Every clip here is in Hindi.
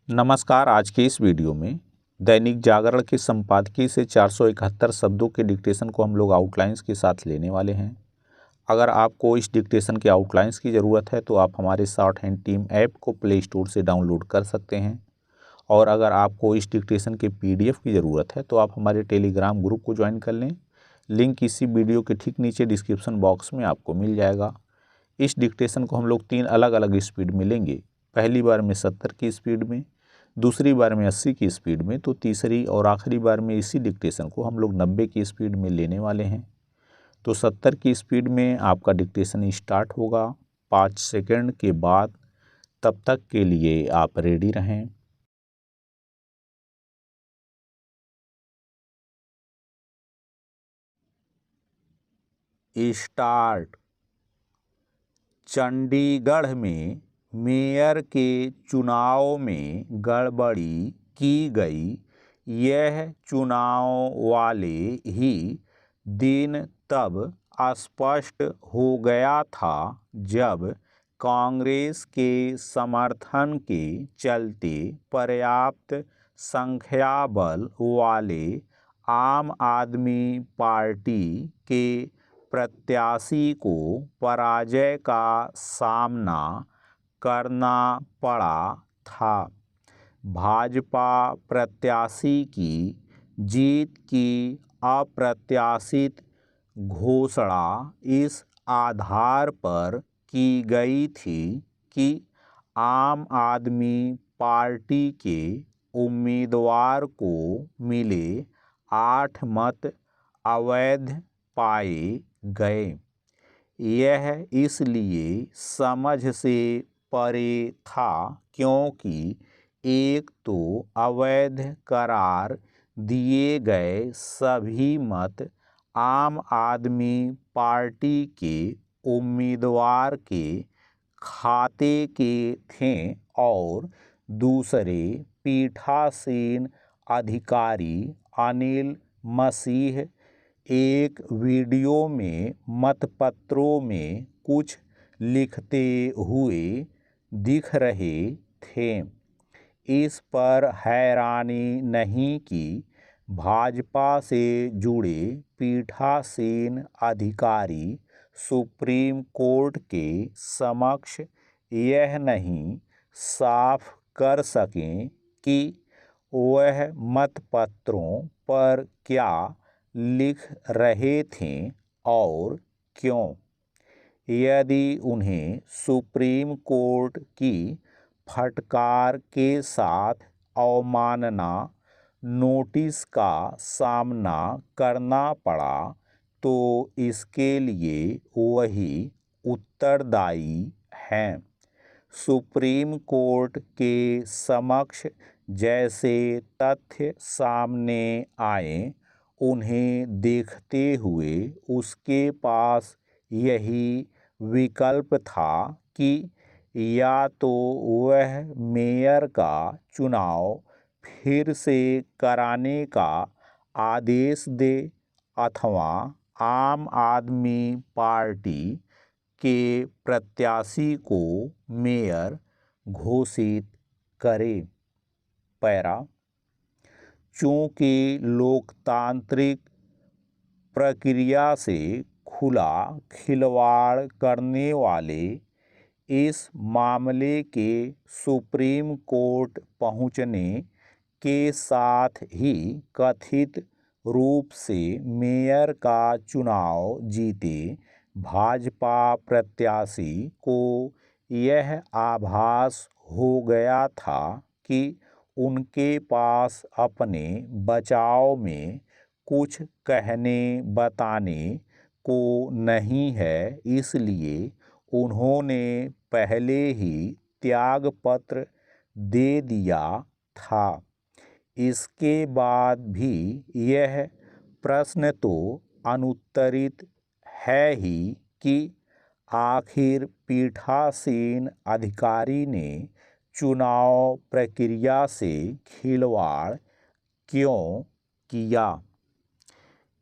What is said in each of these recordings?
नमस्कार। आज के इस वीडियो में दैनिक जागरण के संपादकीय से 471 शब्दों के डिक्टेशन को हम लोग आउटलाइंस के साथ लेने वाले हैं। अगर आपको इस डिक्टेशन के आउटलाइंस की ज़रूरत है तो आप हमारे शॉर्ट हैंड टीम ऐप को प्ले स्टोर से डाउनलोड कर सकते हैं, और अगर आपको इस डिक्टेशन के PDF की ज़रूरत है तो आप हमारे टेलीग्राम ग्रुप को ज्वाइन कर लें। लिंक इसी वीडियो के ठीक नीचे डिस्क्रिप्शन बॉक्स में आपको मिल जाएगा। इस डिक्टेशन को हम लोग 3 अलग अलग स्पीड में लेंगे। पहली बार में 70 की स्पीड में, दूसरी बार में 80 की स्पीड में, तो तीसरी और आखिरी बार में इसी डिक्टेशन को हम लोग 90 की स्पीड में लेने वाले हैं। तो 70 की स्पीड में आपका डिक्टेशन स्टार्ट होगा 5 सेकंड के बाद। तब तक के लिए आप रेडी रहें। स्टार्ट। चंडीगढ़ में मेयर के चुनाव में गड़बड़ी की गई। यह चुनाव वाले ही दिन तब स्पष्ट हो गया था जब कांग्रेस के समर्थन के चलते पर्याप्त संख्या बल वाले आम आदमी पार्टी के प्रत्याशी को पराजय का सामना करना पड़ा था। भाजपा प्रत्याशी की जीत की अप्रत्याशित घोषणा इस आधार पर की गई थी कि आम आदमी पार्टी के उम्मीदवार को मिले 8 मत अवैध पाए गए। यह इसलिए समझ से परे था क्योंकि एक तो अवैध करार दिए गए सभी मत आम आदमी पार्टी के उम्मीदवार के खाते के थे, और दूसरे पीठासीन अधिकारी अनिल मसीह एक वीडियो में मतपत्रों में कुछ लिखते हुए दिख रहे थे। इस पर हैरानी नहीं कि भाजपा से जुड़े पीठासीन अधिकारी सुप्रीम कोर्ट के समक्ष यह नहीं साफ कर सकें कि वह मतपत्रों पर क्या लिख रहे थे और क्यों। यदि उन्हें सुप्रीम कोर्ट की फटकार के साथ अवमानना नोटिस का सामना करना पड़ा तो इसके लिए वही उत्तरदायी हैं। सुप्रीम कोर्ट के समक्ष जैसे तथ्य सामने आए, उन्हें देखते हुए उसके पास यही विकल्प था कि या तो वह मेयर का चुनाव फिर से कराने का आदेश दे अथवा आम आदमी पार्टी के प्रत्याशी को मेयर घोषित करे। पैरा। चूँकि लोकतांत्रिक प्रक्रिया से खुला खिलवाड़ करने वाले इस मामले के सुप्रीम कोर्ट पहुंचने के साथ ही कथित रूप से मेयर का चुनाव जीते भाजपा प्रत्याशी को यह आभास हो गया था कि उनके पास अपने बचाव में कुछ कहने बताने को नहीं है, इसलिए उन्होंने पहले ही त्यागपत्र दे दिया था। इसके बाद भी यह प्रश्न तो अनुत्तरित है ही कि आखिर पीठासीन अधिकारी ने चुनाव प्रक्रिया से खिलवाड़ क्यों किया।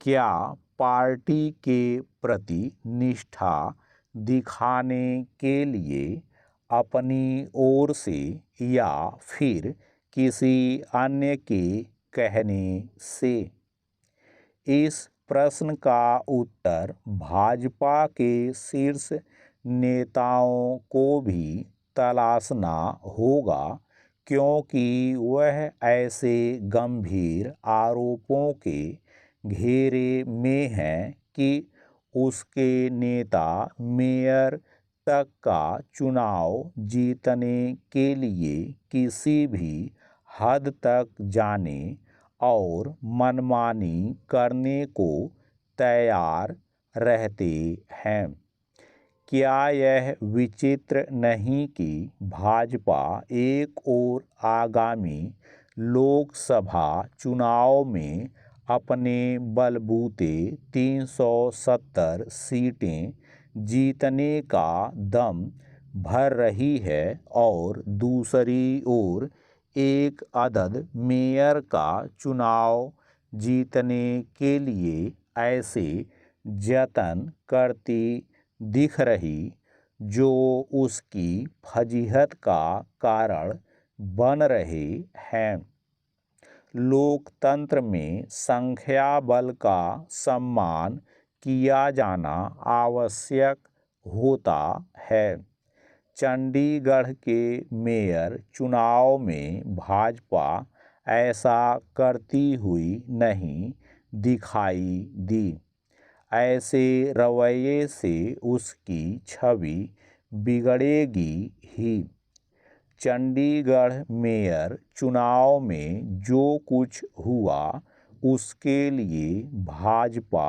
क्या पार्टी के प्रति निष्ठा दिखाने के लिए अपनी ओर से, या फिर किसी अन्य के कहने से। इस प्रश्न का उत्तर भाजपा के शीर्ष नेताओं को भी तलाशना होगा, क्योंकि वह ऐसे गंभीर आरोपों के घेरे में हैं कि उसके नेता मेयर तक का चुनाव जीतने के लिए किसी भी हद तक जाने और मनमानी करने को तैयार रहते हैं। क्या यह विचित्र नहीं कि भाजपा एक ओर आगामी लोकसभा चुनाव में अपने बलबूते 370 सीटें जीतने का दम भर रही है और दूसरी ओर एक अदद मेयर का चुनाव जीतने के लिए ऐसे जतन करती दिख रही जो उसकी फजीहत का कारण बन रहे हैं। लोकतंत्र में संख्या बल का सम्मान किया जाना आवश्यक होता है। चंडीगढ़ के मेयर चुनाव में भाजपा ऐसा करती हुई नहीं दिखाई दी। ऐसे रवैये से उसकी छवि बिगड़ेगी ही। चंडीगढ़ मेयर चुनाव में जो कुछ हुआ उसके लिए भाजपा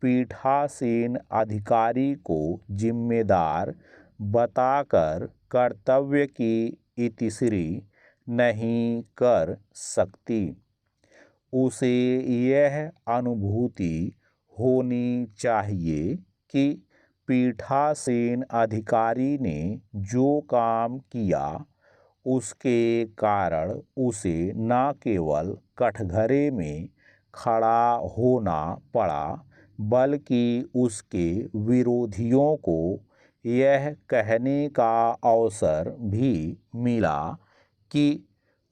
पीठासीन अधिकारी को जिम्मेदार बताकर कर्तव्य की इतिश्री नहीं कर सकती। उसे यह अनुभूति होनी चाहिए कि पीठासीन अधिकारी ने जो काम किया उसके कारण उसे न केवल कठघरे में खड़ा होना पड़ा, बल्कि उसके विरोधियों को यह कहने का अवसर भी मिला कि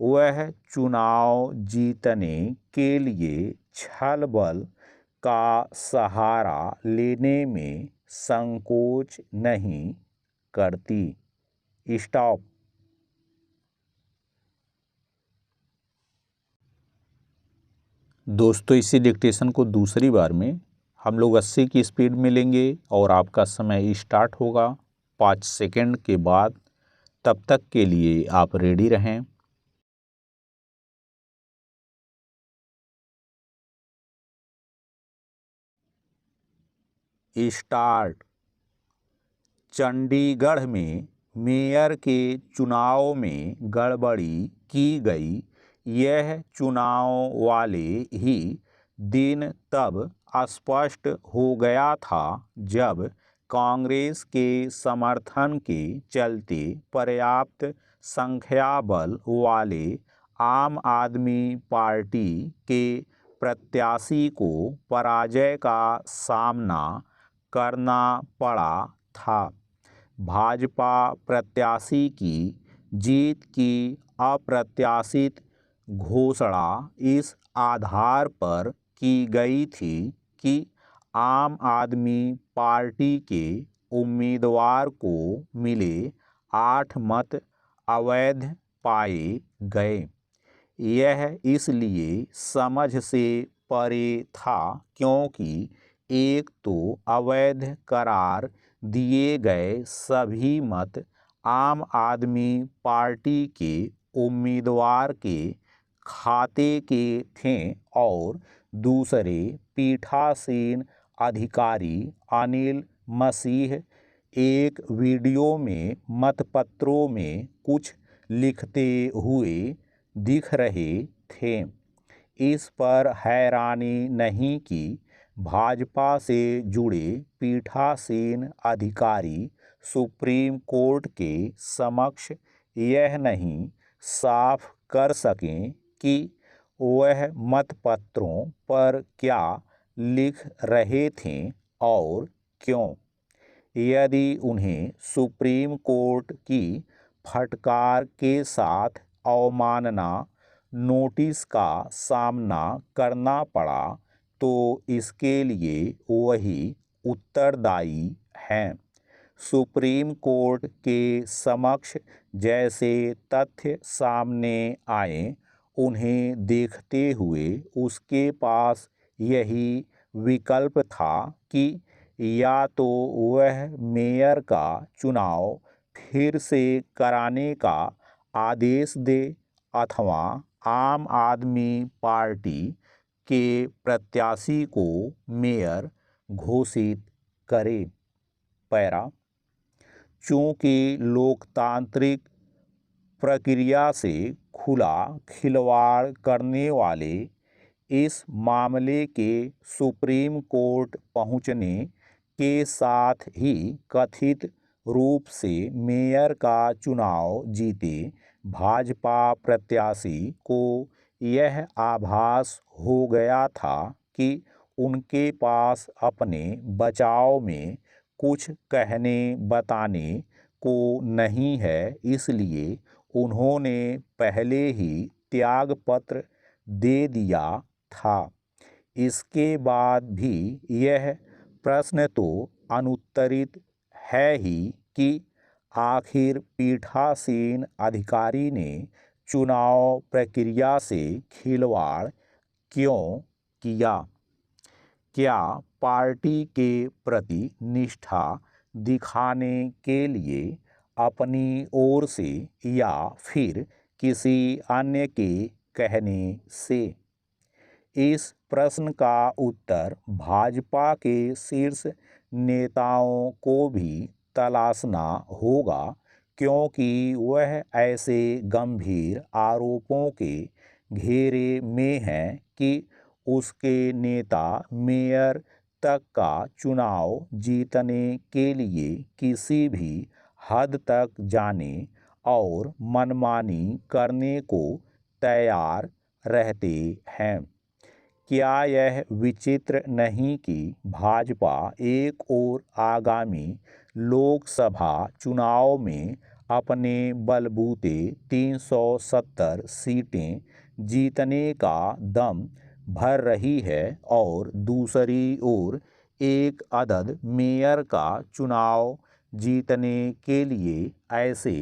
वह चुनाव जीतने के लिए छल बल का सहारा लेने में संकोच नहीं करती। स्टॉप। दोस्तों, इसी डिक्टेशन को दूसरी बार में हम लोग 80 की स्पीड में लेंगे और आपका समय स्टार्ट होगा 5 सेकंड के बाद। तब तक के लिए आप रेडी रहें। स्टार्ट। चंडीगढ़ में मेयर के चुनाव में गड़बड़ी की गई। यह चुनाव वाले ही दिन तब स्पष्ट हो गया था जब कांग्रेस के समर्थन के चलते पर्याप्त संख्या बल वाले आम आदमी पार्टी के प्रत्याशी को पराजय का सामना करना पड़ा था। भाजपा प्रत्याशी की जीत की अप्रत्याशित घोषणा इस आधार पर की गई थी कि आम आदमी पार्टी के उम्मीदवार को मिले 8 मत अवैध पाए गए। यह इसलिए समझ से परे था क्योंकि एक तो अवैध करार दिए गए सभी मत आम आदमी पार्टी के उम्मीदवार के खाते के थे और दूसरे पीठासीन अधिकारी अनिल मसीह एक वीडियो में मतपत्रों में कुछ लिखते हुए दिख रहे थे। इस पर हैरानी नहीं कि भाजपा से जुड़े पीठासीन अधिकारी सुप्रीम कोर्ट के समक्ष यह नहीं साफ कर सकें कि वह मतपत्रों पर क्या लिख रहे थे और क्यों। यदि उन्हें सुप्रीम कोर्ट की फटकार के साथ अवमानना नोटिस का सामना करना पड़ा तो इसके लिए वही उत्तरदायी हैं। सुप्रीम कोर्ट के समक्ष जैसे तथ्य सामने आए, उन्हें देखते हुए उसके पास यही विकल्प था कि या तो वह मेयर का चुनाव फिर से कराने का आदेश दे अथवा आम आदमी पार्टी के प्रत्याशी को मेयर घोषित करे। पैरा, चूँकि लोकतांत्रिक प्रक्रिया से खुला खिलवाड़ करने वाले इस मामले के सुप्रीम कोर्ट पहुंचने के साथ ही कथित रूप से मेयर का चुनाव जीते भाजपा प्रत्याशी को यह आभास हो गया था कि उनके पास अपने बचाव में कुछ कहने बताने को नहीं है, इसलिए उन्होंने पहले ही त्यागपत्र दे दिया था। इसके बाद भी यह प्रश्न तो अनुत्तरित है ही कि आखिर पीठासीन अधिकारी ने चुनाव प्रक्रिया से खिलवाड़ क्यों किया? क्या पार्टी के प्रति निष्ठा दिखाने के लिए अपनी ओर से या फिर किसी अन्य के कहने से? इस प्रश्न का उत्तर भाजपा के शीर्ष नेताओं को भी तलाशना होगा, क्योंकि वह ऐसे गंभीर आरोपों के घेरे में हैं कि उसके नेता मेयर तक का चुनाव जीतने के लिए किसी भी हद तक जाने और मनमानी करने को तैयार रहते हैं। क्या यह विचित्र नहीं कि भाजपा एक और आगामी लोकसभा चुनाव में अपने बलबूते 370 सीटें जीतने का दम भर रही है और दूसरी ओर एक अदद मेयर का चुनाव जीतने के लिए ऐसे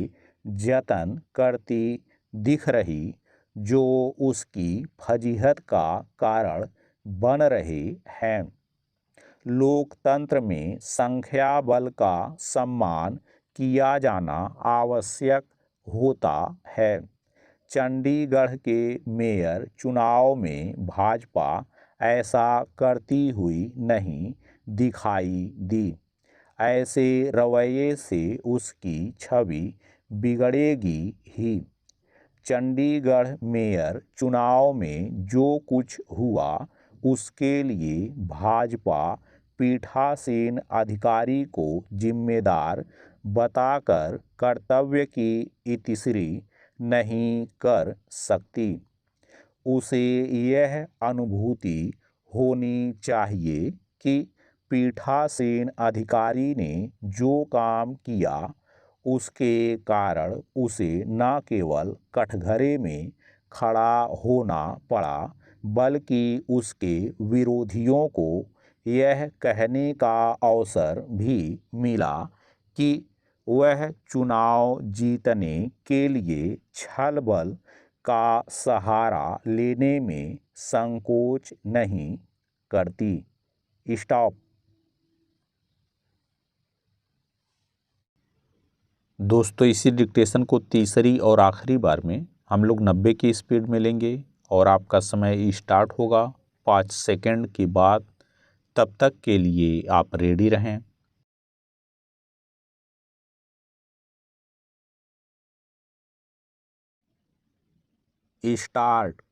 जतन करती दिख रही जो उसकी फजीहत का कारण बन रहे हैं। लोकतंत्र में संख्या बल का सम्मान किया जाना आवश्यक होता है। चंडीगढ़ के मेयर चुनाव में भाजपा ऐसा करती हुई नहीं दिखाई दी। ऐसे रवैये से उसकी छवि बिगड़ेगी ही। चंडीगढ़ मेयर चुनाव में जो कुछ हुआ उसके लिए भाजपा पीठासीन अधिकारी को जिम्मेदार बताकर कर्तव्य की इतिश्री नहीं कर सकती। उसे यह अनुभूति होनी चाहिए कि पीठासीन अधिकारी ने जो काम किया उसके कारण उसे न केवल कठघरे में खड़ा होना पड़ा, बल्कि उसके विरोधियों को यह कहने का अवसर भी मिला कि वह चुनाव जीतने के लिए छल बल का सहारा लेने में संकोच नहीं करती। स्टॉप। दोस्तों, इसी डिक्टेशन को तीसरी और आखिरी बार में हम लोग 90 की स्पीड में लेंगे और आपका समय स्टार्ट होगा 5 सेकंड के बाद। तब तक के लिए आप रेडी रहें। स्टार्ट।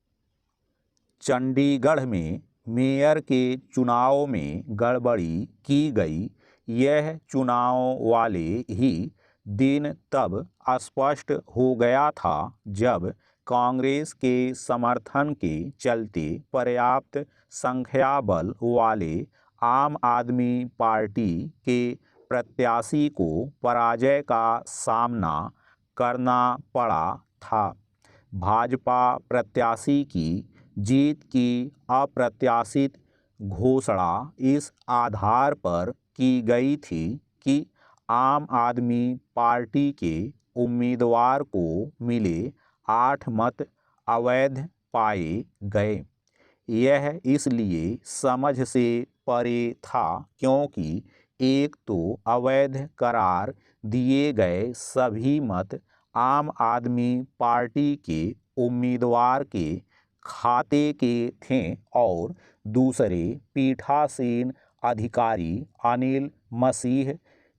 चंडीगढ़ में मेयर के चुनाव में गड़बड़ी की गई। यह चुनाव वाले ही दिन तब स्पष्ट हो गया था जब कांग्रेस के समर्थन के चलते पर्याप्त संख्या बल वाले आम आदमी पार्टी के प्रत्याशी को पराजय का सामना करना पड़ा था। भाजपा प्रत्याशी की जीत की अप्रत्याशित घोषणा इस आधार पर की गई थी कि आम आदमी पार्टी के उम्मीदवार को मिले 8 मत अवैध पाए गए। यह इसलिए समझ से परे था क्योंकि एक तो अवैध करार दिए गए सभी मत आम आदमी पार्टी के उम्मीदवार के खाते के थे और दूसरे पीठासीन अधिकारी अनिल मसीह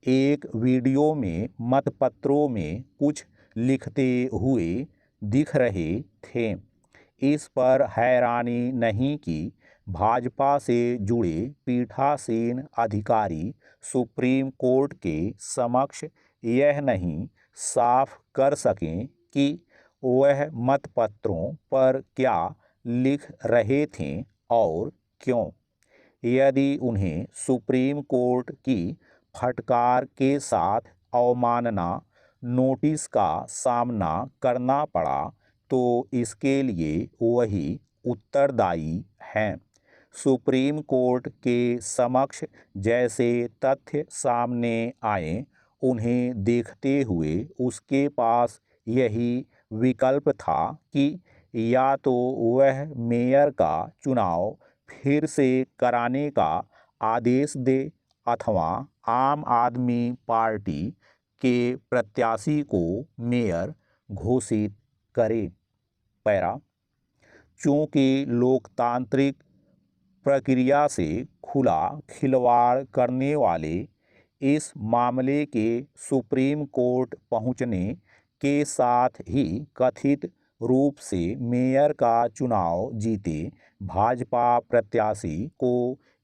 एक वीडियो में मतपत्रों में कुछ लिखते हुए दिख रहे थे। इस पर हैरानी नहीं कि भाजपा से जुड़े पीठासीन अधिकारी सुप्रीम कोर्ट के समक्ष यह नहीं साफ कर सकें कि वह मतपत्रों पर क्या लिख रहे थे और क्यों। यदि उन्हें सुप्रीम कोर्ट की फटकार के साथ अवमानना नोटिस का सामना करना पड़ा तो इसके लिए वही उत्तरदायी हैं। सुप्रीम कोर्ट के समक्ष जैसे तथ्य सामने आए उन्हें देखते हुए उसके पास यही विकल्प था कि या तो वह मेयर का चुनाव फिर से कराने का आदेश दे अथवा आम आदमी पार्टी के प्रत्याशी को मेयर घोषित करे। पैरा चूँकि लोकतांत्रिक प्रक्रिया से खुला खिलवाड़ करने वाले इस मामले के सुप्रीम कोर्ट पहुंचने के साथ ही कथित रूप से मेयर का चुनाव जीते भाजपा प्रत्याशी को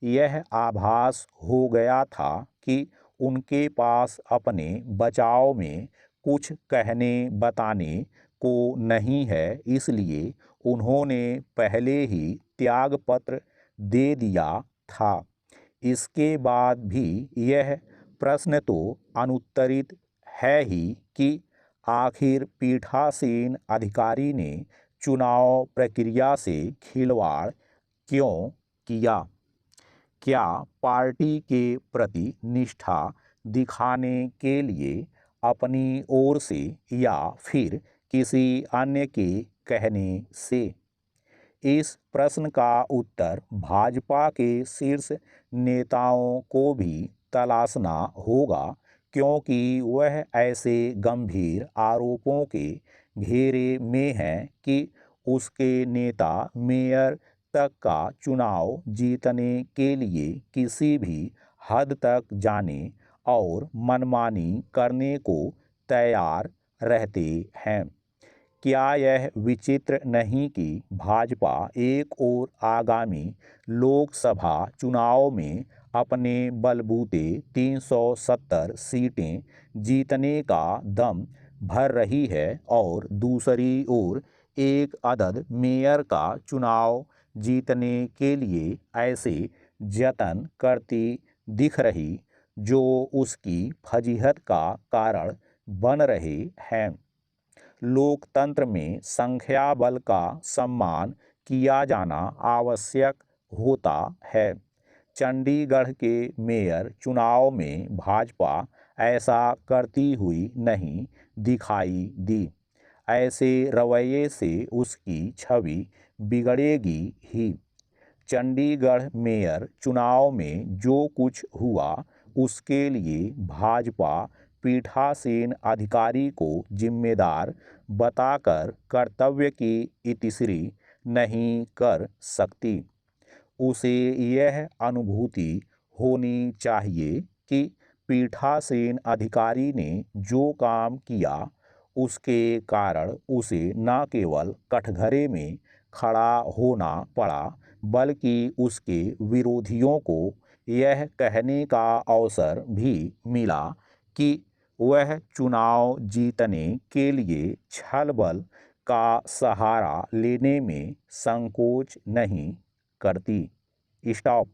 यह आभास हो गया था कि उनके पास अपने बचाव में कुछ कहने बताने को नहीं है, इसलिए उन्होंने पहले ही त्यागपत्र दे दिया था। इसके बाद भी यह प्रश्न तो अनुत्तरित है ही कि आखिर पीठासीन अधिकारी ने चुनाव प्रक्रिया से खिलवाड़ क्यों किया। क्या पार्टी के प्रति निष्ठा दिखाने के लिए अपनी ओर से या फिर किसी अन्य के कहने से। इस प्रश्न का उत्तर भाजपा के शीर्ष नेताओं को भी तलाशना होगा क्योंकि वह ऐसे गंभीर आरोपों के घेरे में हैं कि उसके नेता मेयर तक का चुनाव जीतने के लिए किसी भी हद तक जाने और मनमानी करने को तैयार रहते हैं। क्या यह विचित्र नहीं कि भाजपा एक ओर आगामी लोकसभा चुनाव में अपने बलबूते 370 सीटें जीतने का दम भर रही है और दूसरी ओर एक अदद मेयर का चुनाव जीतने के लिए ऐसे जतन करती दिख रही जो उसकी फजीहत का कारण बन रहे हैं। लोकतंत्र में संख्या बल का सम्मान किया जाना आवश्यक होता है। चंडीगढ़ के मेयर चुनाव में भाजपा ऐसा करती हुई नहीं दिखाई दी। ऐसे रवैये से उसकी छवि बिगड़ेगी ही। चंडीगढ़ मेयर चुनाव में जो कुछ हुआ उसके लिए भाजपा पीठासीन अधिकारी को जिम्मेदार बताकर कर्तव्य की इतिश्री नहीं कर सकती। उसे यह अनुभूति होनी चाहिए कि पीठासीन अधिकारी ने जो काम किया उसके कारण उसे न केवल कटघरे में खड़ा होना पड़ा बल्कि उसके विरोधियों को यह कहने का अवसर भी मिला कि वह चुनाव जीतने के लिए छल बल का सहारा लेने में संकोच नहीं करती। स्टॉप।